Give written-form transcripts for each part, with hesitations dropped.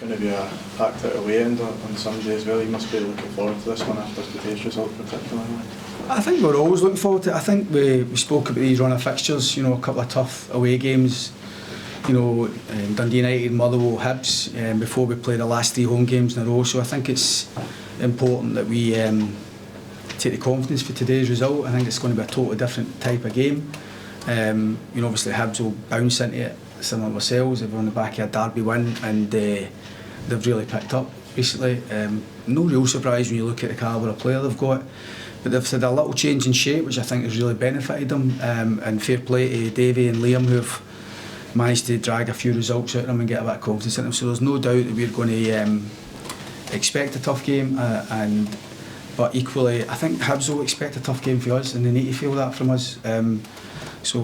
going to be a packed out away end on Sunday as well. You must be looking forward to this one after today's result particularly. I think we're always looking forward to it. I think we spoke about these run of fixtures, a couple of tough away games, Dundee United, Motherwell, Hibs, before we play the last 3 home games in a row. So I think it's important that we take the confidence for today's result. I think it's going to be a totally different type of game. Obviously Hibs will bounce into it, similar to ourselves. They're on the back of a derby win, and they've really picked up recently. No real surprise when you look at the calibre of player they've got. But they've had a little change in shape, which I think has really benefited them. And fair play to Davy and Liam, who have managed to drag a few results out of them and get a bit of confidence in them. So there's no doubt that we're going to expect a tough game. But equally, I think Hibs will expect a tough game for us, and they need to feel that from us. So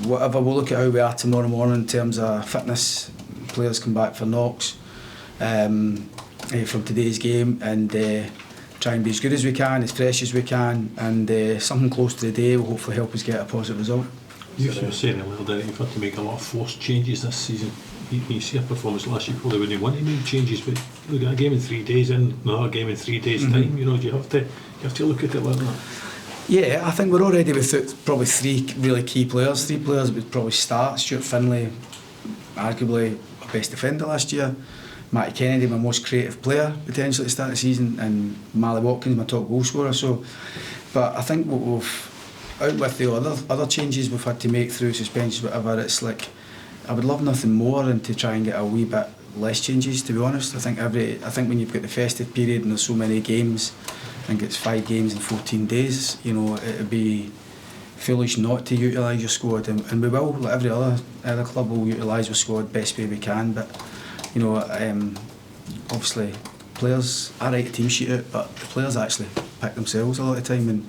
whatever, we'll look at how we are tomorrow morning in terms of fitness. Players come back for knocks from today's game, and try and be as good as we can, as fresh as we can, and something close to the day will hopefully help us get a positive result. You were saying earlier that you've had to make a lot of forced changes this season. You see a performance last year, probably wouldn't want to make changes, but look at a game in 3 days and another game in 3 days' time. Do you have to look at it like that? Yeah, I think we're already without probably 3 really key players. 3 players would probably start. Stuart Finlay, arguably our best defender last year. Matty Kennedy, my most creative player potentially at the start of the season, and Mally Watkins, my top goal scorer. But I think what we've, out with the other changes we've had to make through suspensions, whatever, it's like I would love nothing more than to try and get a wee bit less changes, to be honest. I think when you've got the festive period and there's so many games, I think it's 5 games in 14 days, it would be foolish not to utilise your squad, and we will, like every other club, will utilise our squad best way we can. But obviously players, I write a team sheet out, but the players actually pick themselves a lot of the time, and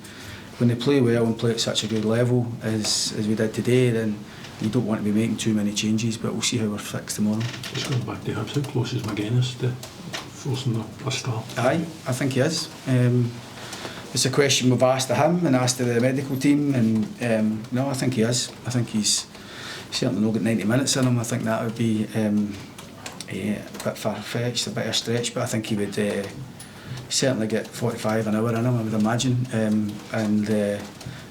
when they play well and play at such a good level as we did today, then you don't want to be making too many changes. But we'll see how we're fixed tomorrow. Just going back to Hibs, how close is McInnes to forcing a start? Aye, I think he is. It's a question we've asked to him and asked to the medical team, and no, I think he is. I think he's certainly not got 90 minutes in him. I think that would be a bit far-fetched, a bit of a stretch, but I think he would certainly get 45 an hour in him, I would imagine. And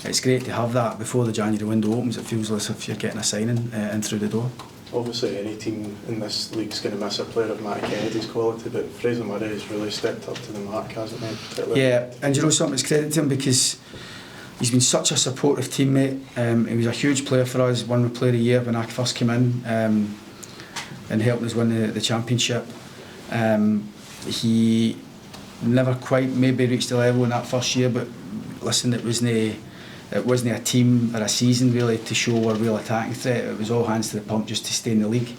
it's great to have that before the January window opens. It feels as if you're getting a signing in through the door. Obviously any team in this league is going to miss a player of Matty Kennedy's quality, but Fraser Murray has really stepped up to the mark, hasn't he? Yeah, and something, it's credit to him because he's been such a supportive teammate. He was a huge player for us, won the Player of the Year when I first came in, and helped us win the championship. He never quite maybe reached the level in that first year, but listen, it wasn't a team or a season really to show a real attacking threat. It was all hands to the pump just to stay in the league.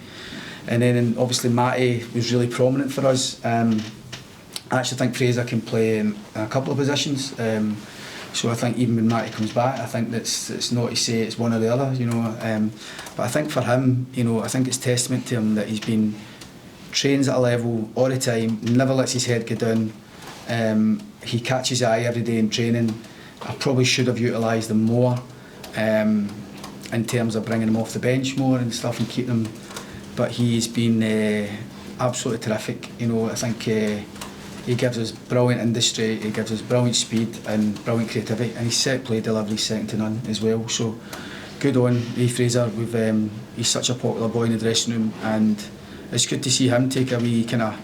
And then obviously Matty was really prominent for us. I actually think Fraser can play in a couple of positions. So I think even when Matty comes back, I think it's not to say it's one or the other, But I think for him, I think it's testament to him that he's been trains at a level all the time, never lets his head go down. He catches his eye every day in training. I probably should have utilised him more in terms of bringing him off the bench more and stuff and keep him. But he's been absolutely terrific. I think he gives us brilliant industry, he gives us brilliant speed and brilliant creativity, and his set play delivery is second to none as well. So good on Fraser. He's such a popular boy in the dressing room, and it's good to see him take a wee kind of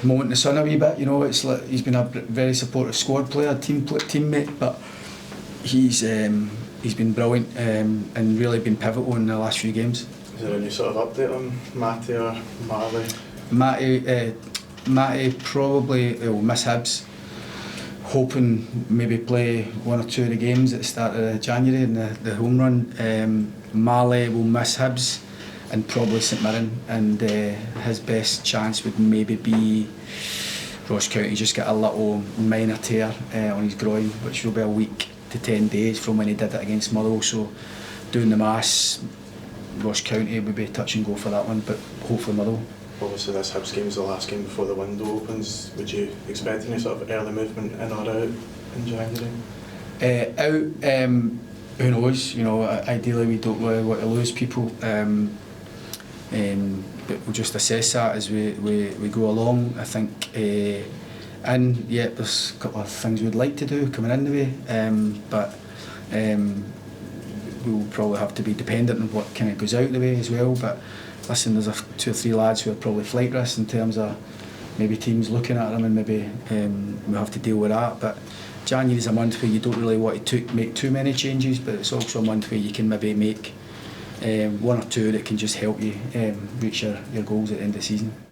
moment in the sun a wee bit. It's like he's been a very supportive squad player, teammate, but he's been brilliant and really been pivotal in the last few games. Is there any sort of update on Matty or Marley? Matty probably will miss Hibs, hoping maybe play 1 or 2 of the games at the start of January in the home run. Marley will miss Hibs and probably St Mirren, and his best chance would maybe be Ross County. Just got a little minor tear on his groin, which will be a week to 10 days from when he did it against Motherwell. So doing the maths, Ross County would be touch and go for that one, but hopefully Motherwell. Obviously this Hibs game is the last game before the window opens. Would you expect any sort of early movement in or out in January? Who knows? Ideally we don't want to lose people. but we'll just assess that as we go along. I think, and yeah, there's a couple of things we'd like to do coming in the way, but we'll probably have to be dependent on what kind of goes out the way as well. But listen, there's 2 or 3 lads who are probably flight risks in terms of maybe teams looking at them, and maybe we'll have to deal with that. But January is a month where you don't really want to make too many changes, but it's also a month where you can maybe make 1 or 2 that can just help you reach your goals at the end of the season.